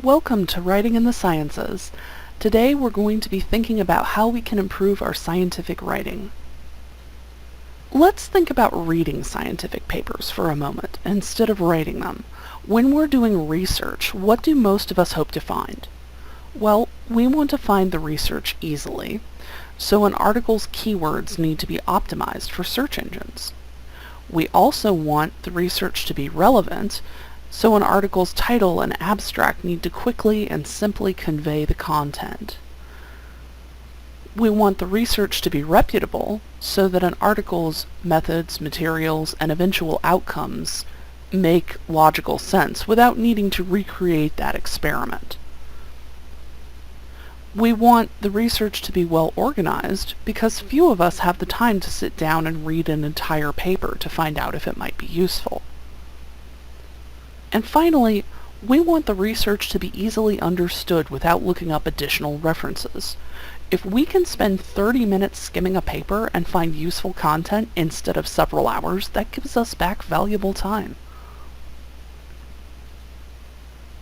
Welcome to Writing in the Sciences. Today we're going to be thinking about how we can improve our scientific writing. Let's think about reading scientific papers for a moment instead of writing them. When we're doing research, what do most of us hope to find? Well, we want to find the research easily, so an article's keywords need to be optimized for search engines. We also want the research to be relevant, so an article's title and abstract need to quickly and simply convey the content. We want the research to be reputable, so that an article's methods, materials, and eventual outcomes make logical sense without needing to recreate that experiment. We want the research to be well organized because few of us have the time to sit down and read an entire paper to find out if it might be useful. And finally, we want the research to be easily understood without looking up additional references. If we can spend 30 minutes skimming a paper and find useful content instead of several hours, that gives us back valuable time.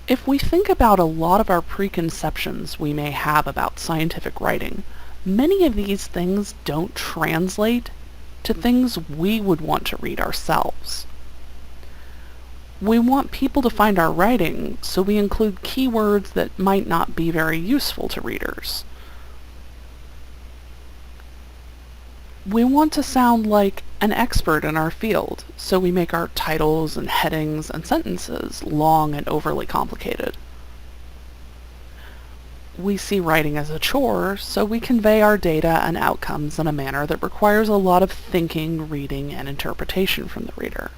If we think about a lot of our preconceptions we may have about scientific writing, many of these things don't translate to things we would want to read ourselves. We want people to find our writing, so we include keywords that might not be very useful to readers. We want to sound like an expert in our field, so we make our titles and headings and sentences long and overly complicated. We see writing as a chore, so we convey our data and outcomes in a manner that requires a lot of thinking, reading, and interpretation from the reader.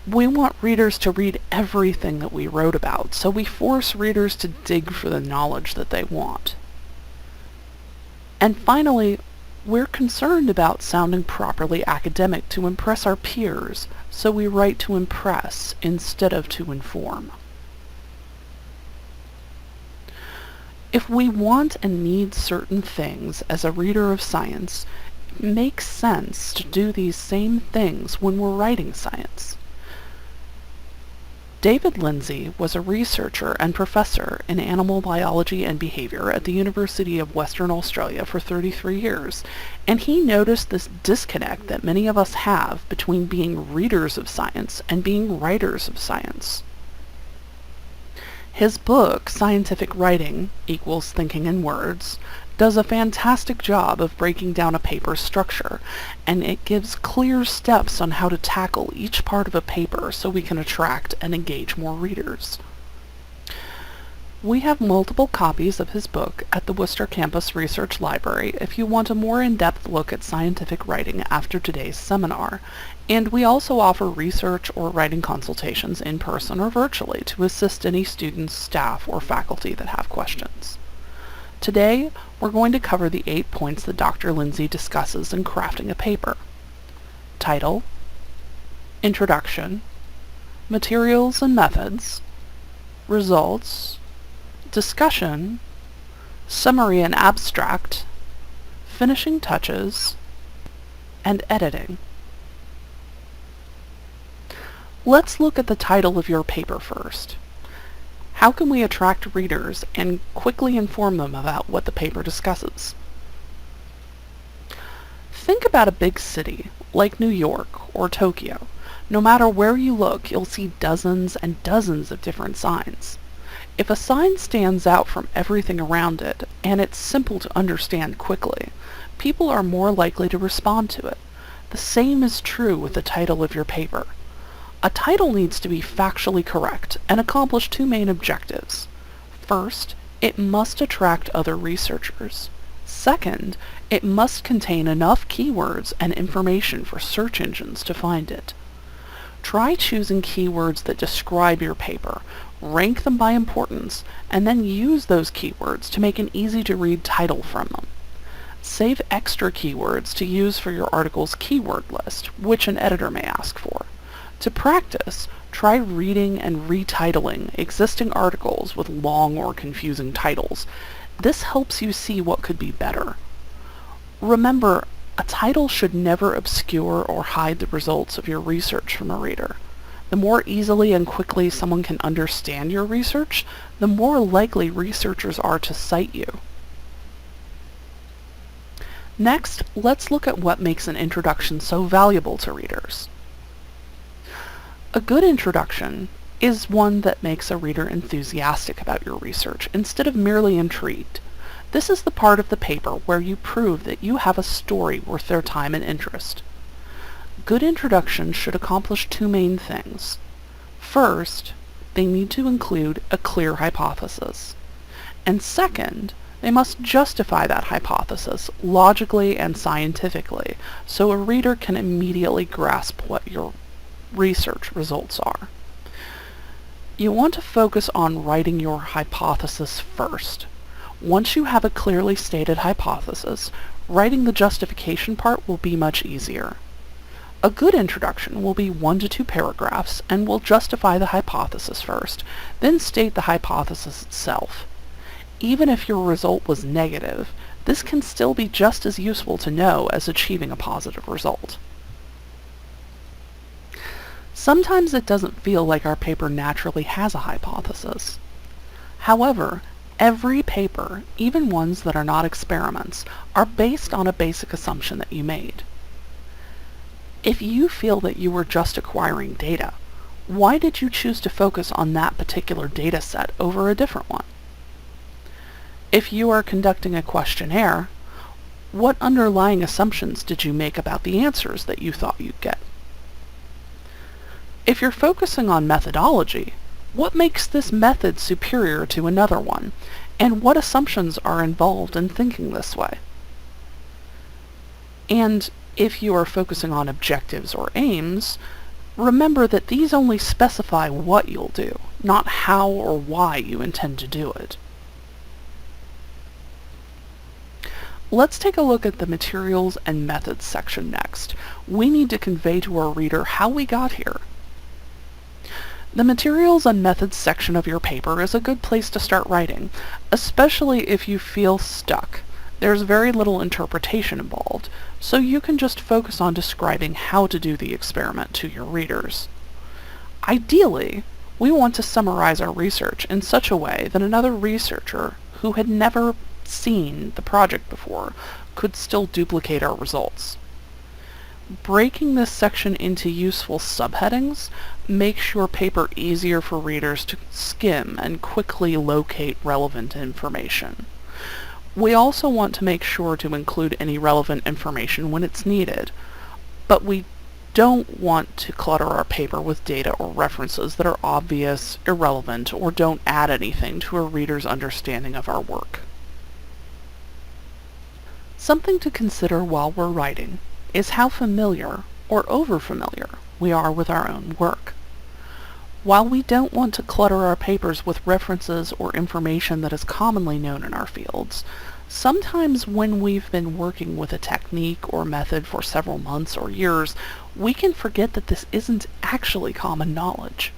We want readers to read everything that we wrote about, so we force readers to dig for the knowledge that they want. And finally, we're concerned about sounding properly academic to impress our peers, so we write to impress instead of to inform. If we want and need certain things as a reader of science, it makes sense to do these same things when we're writing science. David Lindsay was a researcher and professor in animal biology and behavior at the University of Western Australia for 33 years, and he noticed this disconnect that many of us have between being readers of science and being writers of science. His book, Scientific Writing Equals Thinking in Words, does a fantastic job of breaking down a paper's structure, and it gives clear steps on how to tackle each part of a paper so we can attract and engage more readers. We have multiple copies of his book at the Wooster Campus Research Library if you want a more in-depth look at scientific writing after today's seminar, and we also offer research or writing consultations in person or virtually to assist any students, staff, or faculty that have questions. Today, we're going to cover the 8 points that Dr. Lindsay discusses in crafting a paper. Title, introduction, materials and methods, results, discussion, summary and abstract, finishing touches, and editing. Let's look at the title of your paper first. How can we attract readers and quickly inform them about what the paper discusses? Think about a big city, like New York or Tokyo. No matter where you look, you'll see dozens and dozens of different signs. If a sign stands out from everything around it, and it's simple to understand quickly, people are more likely to respond to it. The same is true with the title of your paper. A title needs to be factually correct and accomplish 2 main objectives. First, it must attract other researchers. Second, it must contain enough keywords and information for search engines to find it. Try choosing keywords that describe your paper, rank them by importance, and then use those keywords to make an easy-to-read title from them. Save extra keywords to use for your article's keyword list, which an editor may ask for. To practice, try reading and retitling existing articles with long or confusing titles. This helps you see what could be better. Remember, a title should never obscure or hide the results of your research from a reader. The The more easily and quickly someone can understand your research, the more likely researchers are to cite you. Next, let's look at what makes an introduction so valuable to readers. A good introduction is one that makes a reader enthusiastic about your research instead of merely intrigued. This is the part of the paper where you prove that you have a story worth their time and interest. Good introductions should accomplish two main things. First, they need to include a clear hypothesis. And second, they must justify that hypothesis logically and scientifically so a reader can immediately grasp what your research results are. You want to focus on writing your hypothesis first. Once you have a clearly stated hypothesis, writing the justification part will be much easier. A good introduction will be 1 to 2 paragraphs and will justify the hypothesis first, then state the hypothesis itself. Even if your result was negative, this can still be just as useful to know as achieving a positive result. Sometimes it doesn't feel like our paper naturally has a hypothesis. However, every paper, even ones that are not experiments, are based on a basic assumption that you made. If you feel that you were just acquiring data, why did you choose to focus on that particular data set over a different one? If you are conducting a questionnaire, what underlying assumptions did you make about the answers that you thought you'd get? If you're focusing on methodology, what makes this method superior to another one, and what assumptions are involved in thinking this way? And if you are focusing on objectives or aims, remember that these only specify what you'll do, not how or why you intend to do it. Let's take a look at the materials and methods section next. We need to convey to our reader how we got here. The materials and methods section of your paper is a good place to start writing, especially if you feel stuck. There's very little interpretation involved, so you can just focus on describing how to do the experiment to your readers. Ideally, we want to summarize our research in such a way that another researcher who had never seen the project before could still duplicate our results. Breaking this section into useful subheadings makes your paper easier for readers to skim and quickly locate relevant information. We also want to make sure to include any relevant information when it's needed, but we don't want to clutter our paper with data or references that are obvious, irrelevant, or don't add anything to a reader's understanding of our work. Something to consider while we're writing is how familiar or over-familiar we are with our own work. While we don't want to clutter our papers with references or information that is commonly known in our fields, sometimes when we've been working with a technique or method for several months or years, we can forget that this isn't actually common knowledge.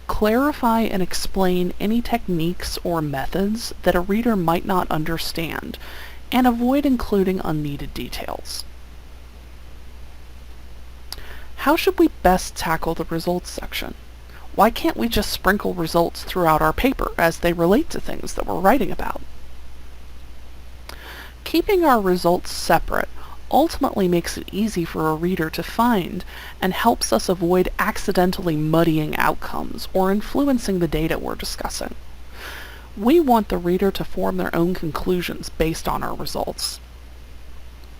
Clarify and explain any techniques or methods that a reader might not understand, and avoid including unneeded details. How should we best tackle the results section? Why can't we just sprinkle results throughout our paper as they relate to things that we're writing about? Keeping our results separate ultimately makes it easy for a reader to find and helps us avoid accidentally muddying outcomes or influencing the data we're discussing. We want the reader to form their own conclusions based on our results.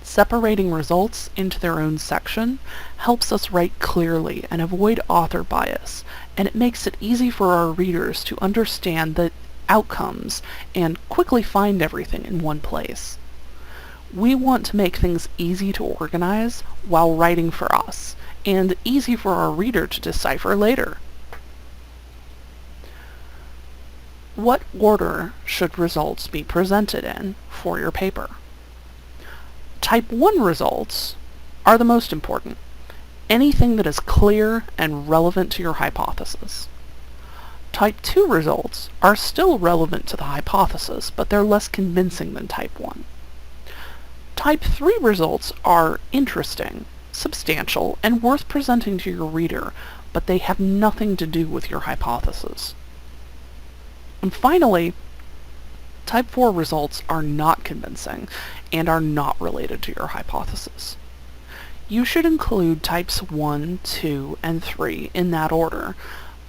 Separating results into their own section helps us write clearly and avoid author bias, and it makes it easy for our readers to understand the outcomes and quickly find everything in one place. We want to make things easy to organize while writing for us, and easy for our reader to decipher later. What order should results be presented in for your paper? Type 1 results are the most important. Anything that is clear and relevant to your hypothesis. Type 2 results are still relevant to the hypothesis, but they're less convincing than Type 1. Type 3 results are interesting, substantial, and worth presenting to your reader, but they have nothing to do with your hypothesis. And finally, Type 4 results are not convincing and are not related to your hypothesis. You should include types 1, 2, and 3 in that order,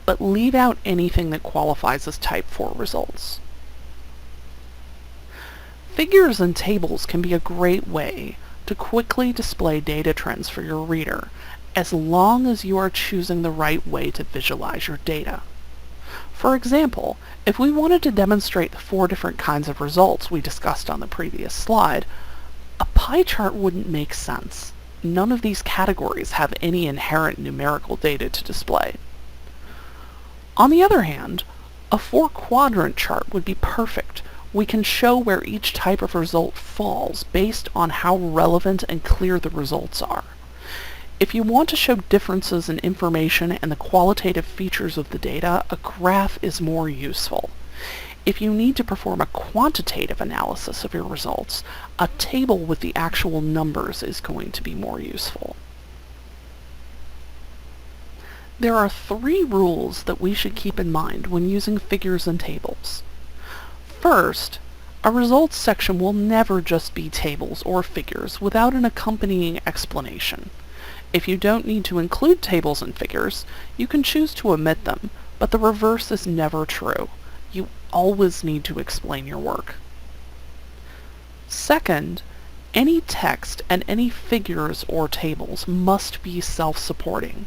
but leave out anything that qualifies as Type 4 results. Figures and tables can be a great way to quickly display data trends for your reader, as long as you are choosing the right way to visualize your data. For example, if we wanted to demonstrate the 4 different kinds of results we discussed on the previous slide, a pie chart wouldn't make sense. None of these categories have any inherent numerical data to display. On the other hand, a 4-quadrant chart would be perfect. We can show where each type of result falls based on how relevant and clear the results are. If you want to show differences in information and the qualitative features of the data, a graph is more useful. If you need to perform a quantitative analysis of your results, a table with the actual numbers is going to be more useful. There are 3 rules that we should keep in mind when using figures and tables. First, a results section will never just be tables or figures without an accompanying explanation. If you don't need to include tables and figures, you can choose to omit them, but the reverse is never true. You always need to explain your work. Second, any text and any figures or tables must be self-supporting.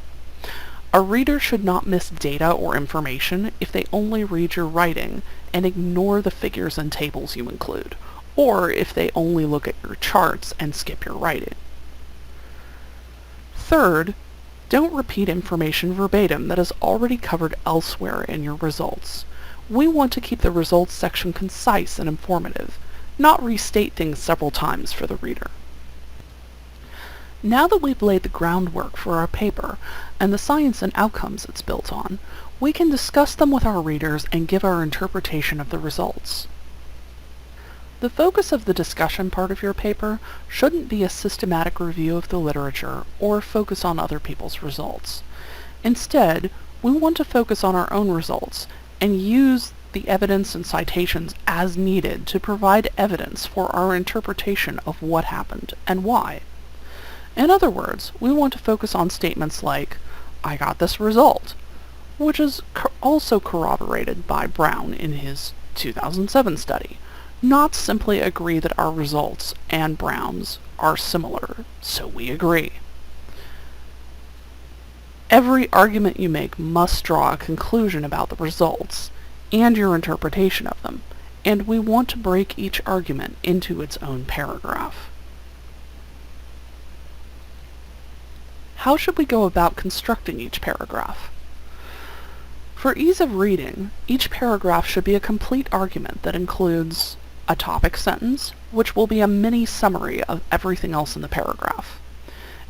A reader should not miss data or information if they only read your writing and ignore the figures and tables you include, or if they only look at your charts and skip your writing. Third, don't repeat information verbatim that is already covered elsewhere in your results. We want to keep the results section concise and informative, not restate things several times for the reader. Now that we've laid the groundwork for our paper and the science and outcomes it's built on, we can discuss them with our readers and give our interpretation of the results. The focus of the discussion part of your paper shouldn't be a systematic review of the literature or focus on other people's results. Instead, we want to focus on our own results and use the evidence and citations as needed to provide evidence for our interpretation of what happened and why. In other words, we want to focus on statements like, "I got this result," which is also corroborated by Brown in his 2007 study, not simply agree that our results and Brown's are similar, so we agree. Every argument you make must draw a conclusion about the results and your interpretation of them, and we want to break each argument into its own paragraph. How should we go about constructing each paragraph? For ease of reading, each paragraph should be a complete argument that includes a topic sentence, which will be a mini summary of everything else in the paragraph.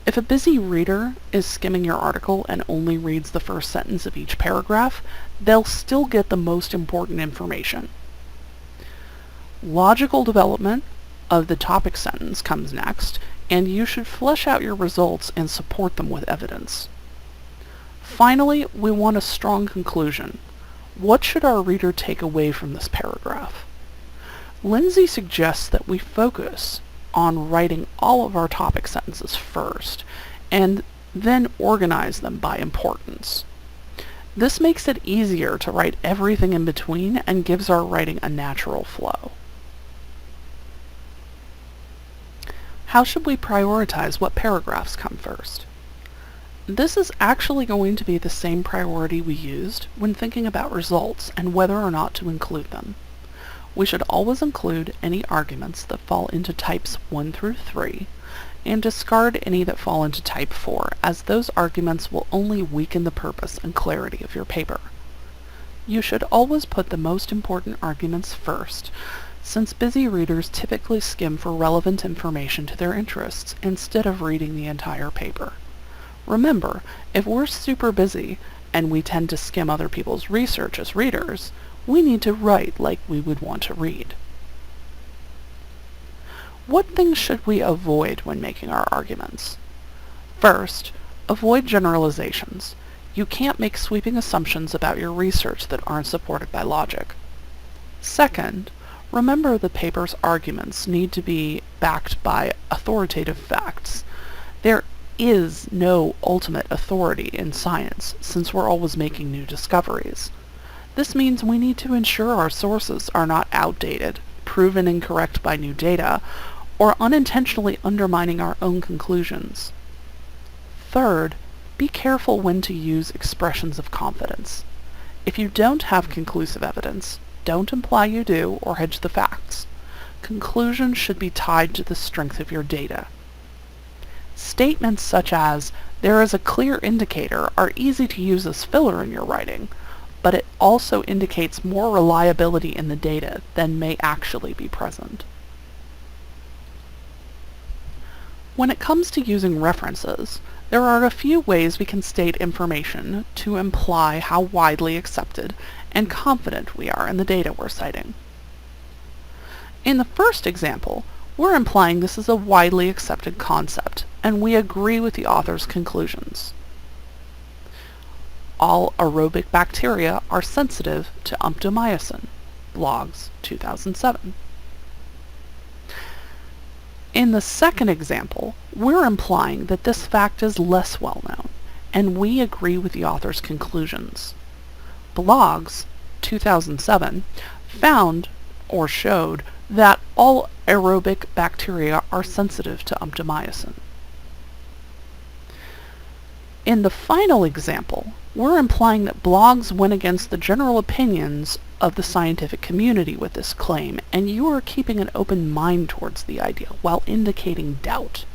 If a busy reader is skimming your article and only reads the first sentence of each paragraph, they'll still get the most important information. Logical development of the topic sentence comes next, and you should flesh out your results and support them with evidence. Finally, we want a strong conclusion. What should our reader take away from this paragraph? Lindsay suggests that we focus on writing all of our topic sentences first, and then organize them by importance. This makes it easier to write everything in between and gives our writing a natural flow. How should we prioritize what paragraphs come first? This is actually going to be the same priority we used when thinking about results and whether or not to include them. We should always include any arguments that fall into types 1 through 3, and discard any that fall into type 4, as those arguments will only weaken the purpose and clarity of your paper. You should always put the most important arguments first, since busy readers typically skim for relevant information to their interests instead of reading the entire paper. Remember, if we're super busy and we tend to skim other people's research as readers, we need to write like we would want to read. What things should we avoid when making our arguments? First, avoid generalizations. You can't make sweeping assumptions about your research that aren't supported by logic. Second, remember the paper's arguments need to be backed by authoritative facts. There is no ultimate authority in science, since we're always making new discoveries. This means we need to ensure our sources are not outdated, proven incorrect by new data, or unintentionally undermining our own conclusions. Third, be careful when to use expressions of confidence. If you don't have conclusive evidence, don't imply you do or hedge the facts. Conclusions should be tied to the strength of your data. Statements such as, "there is a clear indicator," are easy to use as filler in your writing, but it also indicates more reliability in the data than may actually be present. When it comes to using references, there are a few ways we can state information to imply how widely accepted and confident we are in the data we're citing. In the first example, we're implying this is a widely accepted concept, and we agree with the author's conclusions. All aerobic bacteria are sensitive to umptomycin. Blogs, 2007. In the second example, we're implying that this fact is less well known, and we agree with the author's conclusions. Blogs, 2007, found or showed that all aerobic bacteria are sensitive to umptomycin. In the final example, we're implying that blogs went against the general opinions of the scientific community with this claim, and you are keeping an open mind towards the idea while indicating doubt.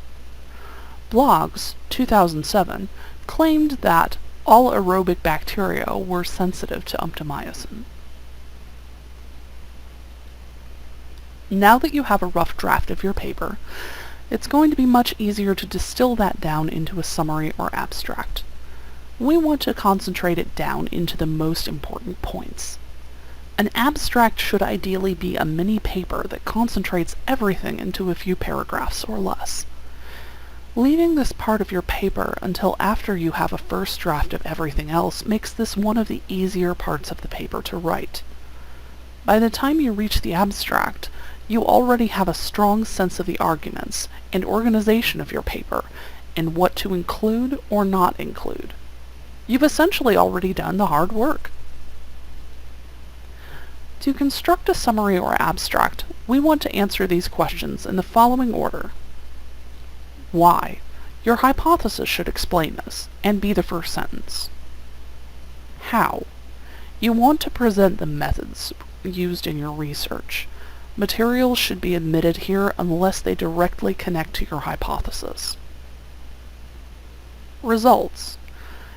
Blogs, 2007, claimed that all aerobic bacteria were sensitive to umptomycin. Now that you have a rough draft of your paper, it's going to be much easier to distill that down into a summary or abstract. We want to concentrate it down into the most important points. An abstract should ideally be a mini paper that concentrates everything into a few paragraphs or less. Leaving this part of your paper until after you have a first draft of everything else makes this one of the easier parts of the paper to write. By the time you reach the abstract, you already have a strong sense of the arguments and organization of your paper, and what to include or not include. You've essentially already done the hard work. To construct a summary or abstract, we want to answer these questions in the following order. Why? Your hypothesis should explain this, and be the first sentence. How? You want to present the methods used in your research. Materials should be omitted here unless they directly connect to your hypothesis. Results.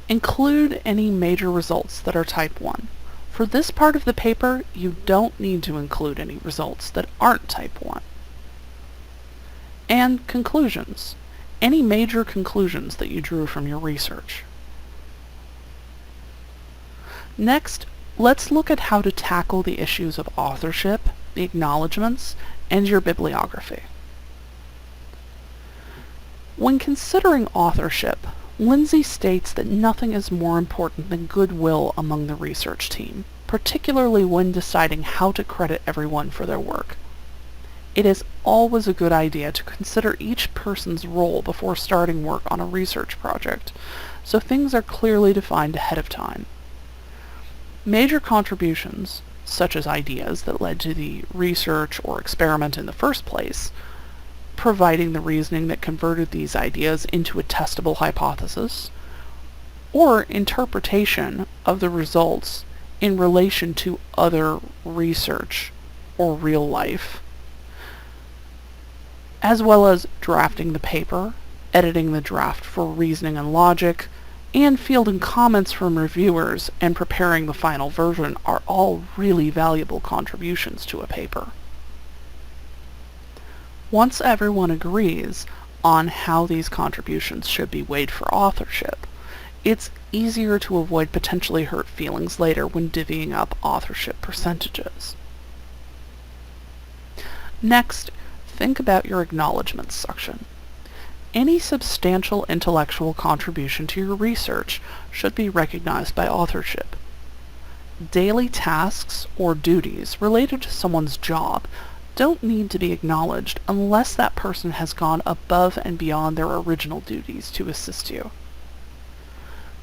Include any major results that are type 1. For this part of the paper, you don't need to include any results that aren't type 1. And conclusions. Any major conclusions that you drew from your research. Next, let's look at how to tackle the issues of authorship, the acknowledgements, and your bibliography. When considering authorship, Lindsay states that nothing is more important than goodwill among the research team, particularly when deciding how to credit everyone for their work. It is always a good idea to consider each person's role before starting work on a research project, so things are clearly defined ahead of time. Major contributions, such as ideas that led to the research or experiment in the first place, providing the reasoning that converted these ideas into a testable hypothesis, or interpretation of the results in relation to other research or real life, as well as drafting the paper, editing the draft for reasoning and logic, and fielding comments from reviewers and preparing the final version are all really valuable contributions to a paper. Once everyone agrees on how these contributions should be weighed for authorship, it's easier to avoid potentially hurt feelings later when divvying up authorship percentages. Next, think about your acknowledgements section. Any substantial intellectual contribution to your research should be recognized by authorship. Daily tasks or duties related to someone's job don't need to be acknowledged unless that person has gone above and beyond their original duties to assist you.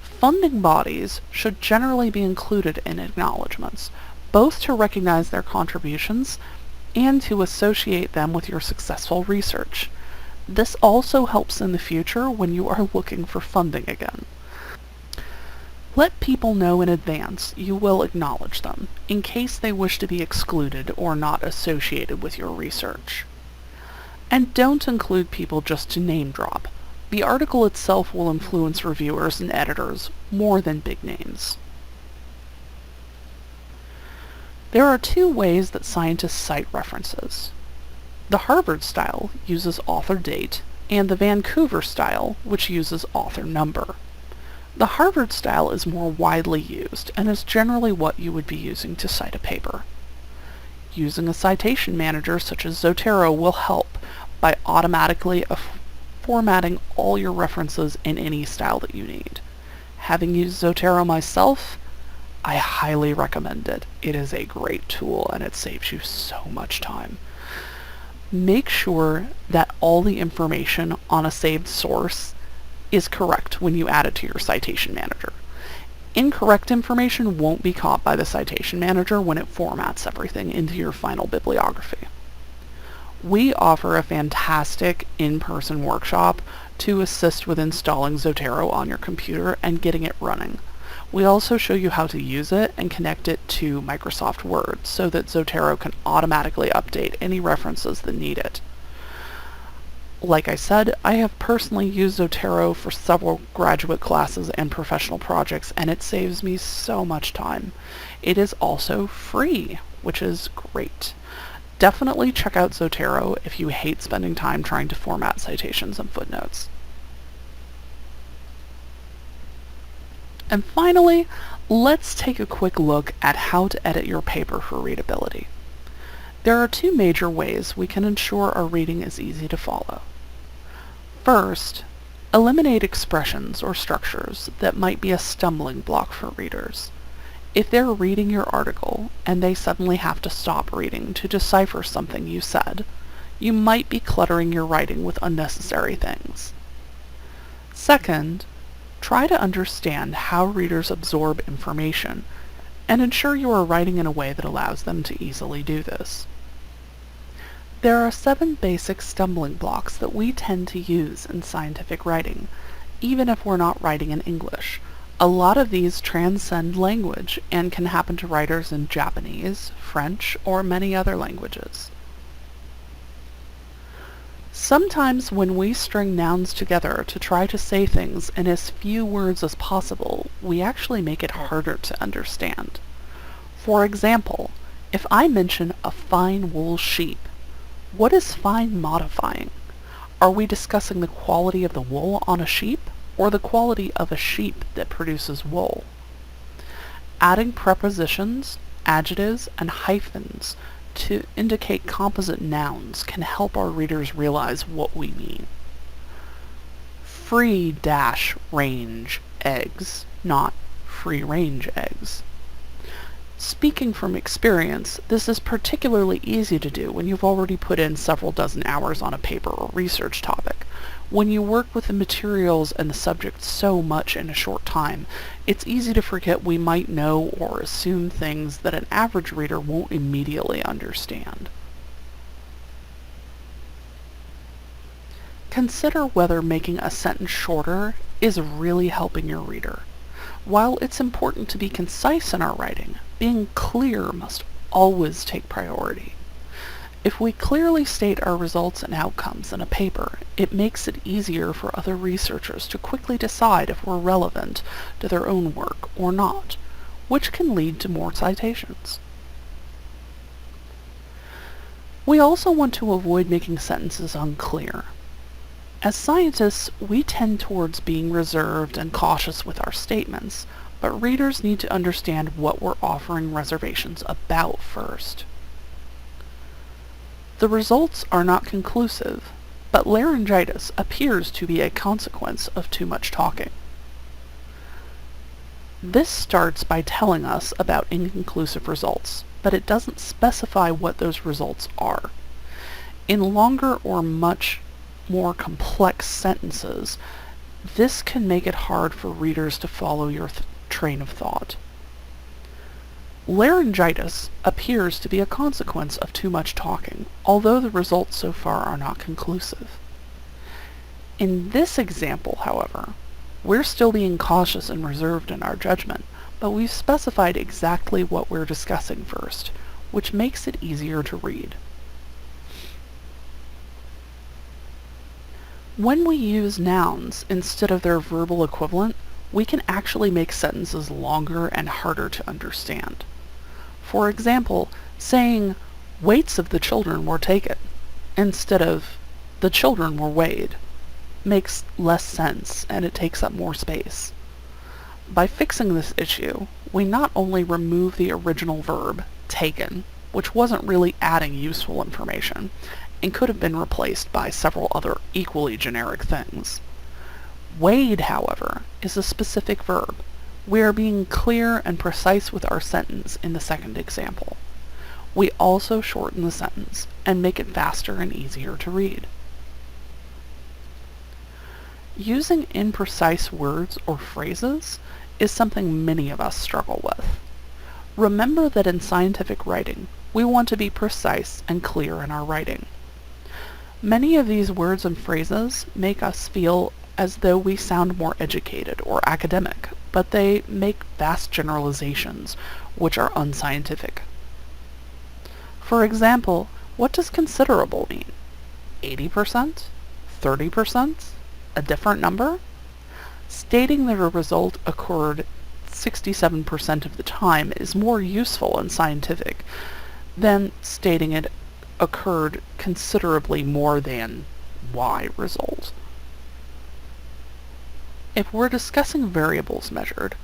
Funding bodies should generally be included in acknowledgements, both to recognize their contributions and to associate them with your successful research. This also helps in the future when you are looking for funding again. Let people know in advance you will acknowledge them, in case they wish to be excluded or not associated with your research. And don't include people just to name drop. The article itself will influence reviewers and editors more than big names. There are two ways that scientists cite references. The Harvard style uses author date, and the Vancouver style, which uses author number. The Harvard style is more widely used and is generally what you would be using to cite a paper. Using a citation manager such as Zotero will help by automatically formatting all your references in any style that you need. Having used Zotero myself, I highly recommend it. It is a great tool and it saves you so much time. Make sure that all the information on a saved source is correct when you add it to your citation manager. Incorrect information won't be caught by the citation manager when it formats everything into your final bibliography. We offer a fantastic in-person workshop to assist with installing Zotero on your computer and getting it running. We also show you how to use it and connect it to Microsoft Word so that Zotero can automatically update any references that need it. Like I said, I have personally used Zotero for several graduate classes and professional projects, and it saves me so much time. It is also free, which is great. Definitely check out Zotero if you hate spending time trying to format citations and footnotes. And finally, let's take a quick look at how to edit your paper for readability. There are two major ways we can ensure our reading is easy to follow. First, eliminate expressions or structures that might be a stumbling block for readers. If they're reading your article and they suddenly have to stop reading to decipher something you said, you might be cluttering your writing with unnecessary things. Second, try to understand how readers absorb information and ensure you are writing in a way that allows them to easily do this. There are 7 basic stumbling blocks that we tend to use in scientific writing, even if we're not writing in English. A lot of these transcend language and can happen to writers in Japanese, French, or many other languages. Sometimes when we string nouns together to try to say things in as few words as possible, we actually make it harder to understand. For example, if I mention a fine wool sheep, what is fine modifying? Are we discussing the quality of the wool on a sheep, or the quality of a sheep that produces wool? Adding prepositions, adjectives, and hyphens to indicate composite nouns can help our readers realize what we mean. Free-range eggs, not free-range eggs. Speaking from experience, this is particularly easy to do when you've already put in several dozen hours on a paper or research topic. When you work with the materials and the subject so much in a short time, it's easy to forget we might know or assume things that an average reader won't immediately understand. Consider whether making a sentence shorter is really helping your reader. While it's important to be concise in our writing, being clear must always take priority. If we clearly state our results and outcomes in a paper, it makes it easier for other researchers to quickly decide if we're relevant to their own work or not, which can lead to more citations. We also want to avoid making sentences unclear. As scientists, we tend towards being reserved and cautious with our statements, but readers need to understand what we're offering reservations about first. The results are not conclusive, but laryngitis appears to be a consequence of too much talking. This starts by telling us about inconclusive results, but it doesn't specify what those results are. In longer or much more complex sentences, this can make it hard for readers to follow your train of thought. Laryngitis appears to be a consequence of too much talking, although the results so far are not conclusive. In this example, however, we're still being cautious and reserved in our judgment, but we've specified exactly what we're discussing first, which makes it easier to read. When we use nouns instead of their verbal equivalent, we can actually make sentences longer and harder to understand. For example, saying, "weights of the children were taken," instead of "the children were weighed," makes less sense and it takes up more space. By fixing this issue, we not only remove the original verb, taken, which wasn't really adding useful information, and could have been replaced by several other equally generic things. Weighed, however, is a specific verb. We are being clear and precise with our sentence in the second example. We also shorten the sentence and make it faster and easier to read. Using imprecise words or phrases is something many of us struggle with. Remember that in scientific writing, we want to be precise and clear in our writing. Many of these words and phrases make us feel as though we sound more educated or academic, but they make vast generalizations which are unscientific. For example, what does considerable mean? 80%? 30%? A different number? Stating that a result occurred 67% of the time is more useful and scientific than stating it occurred considerably more than Y result. If we're discussing variables measured,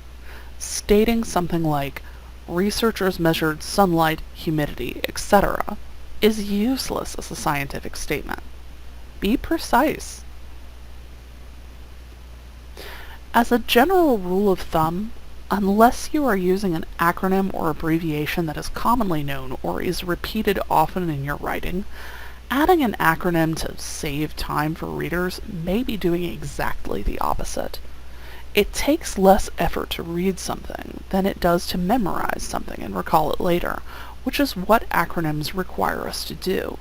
stating something like researchers measured sunlight, humidity, etc. is useless as a scientific statement. Be precise. As a general rule of thumb, unless you are using an acronym or abbreviation that is commonly known or is repeated often in your writing, adding an acronym to save time for readers may be doing exactly the opposite. It takes less effort to read something than it does to memorize something and recall it later, which is what acronyms require us to do.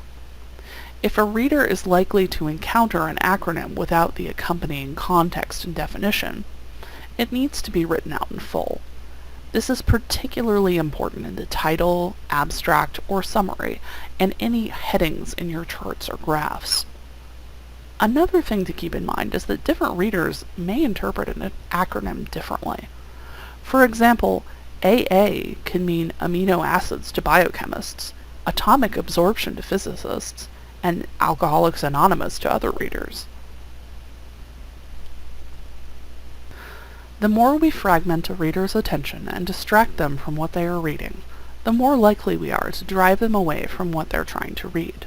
If a reader is likely to encounter an acronym without the accompanying context and definition, it needs to be written out in full. This is particularly important in the title, abstract, or summary, and any headings in your charts or graphs. Another thing to keep in mind is that different readers may interpret an acronym differently. For example, AA can mean amino acids to biochemists, atomic absorption to physicists, and Alcoholics Anonymous to other readers. The more we fragment a reader's attention and distract them from what they are reading, the more likely we are to drive them away from what they're trying to read.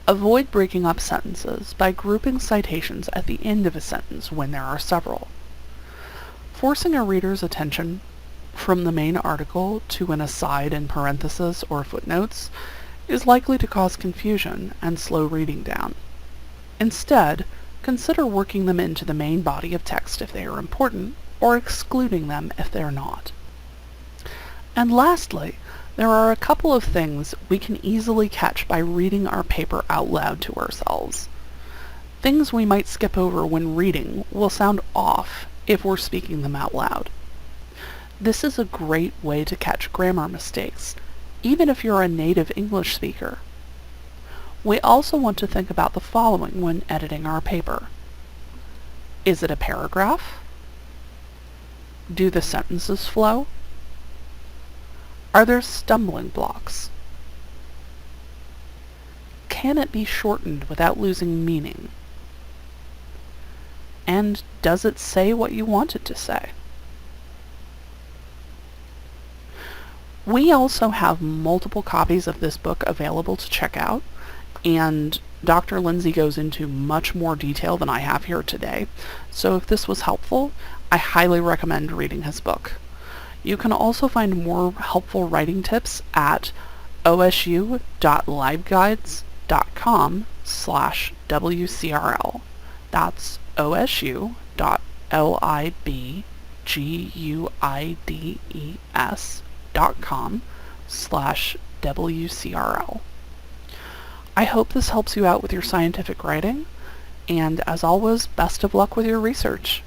Avoid breaking up sentences by grouping citations at the end of a sentence when there are several. Forcing a reader's attention from the main article to an aside in parentheses or footnotes is likely to cause confusion and slow reading down. Instead, consider working them into the main body of text if they are important, or excluding them if they're not. And lastly, there are a couple of things we can easily catch by reading our paper out loud to ourselves. Things we might skip over when reading will sound off if we're speaking them out loud. This is a great way to catch grammar mistakes, even if you're a native English speaker. We also want to think about the following when editing our paper. Is it a paragraph? Do the sentences flow? Are there stumbling blocks? Can it be shortened without losing meaning? And does it say what you want it to say? We also have multiple copies of this book available to check out, and Dr. Lindsay goes into much more detail than I have here today, so if this was helpful, I highly recommend reading his book. You can also find more helpful writing tips at osu.libguides.com/WCRL. That's osu.libguides.com/WCRL. I hope this helps you out with your scientific writing, and as always, best of luck with your research.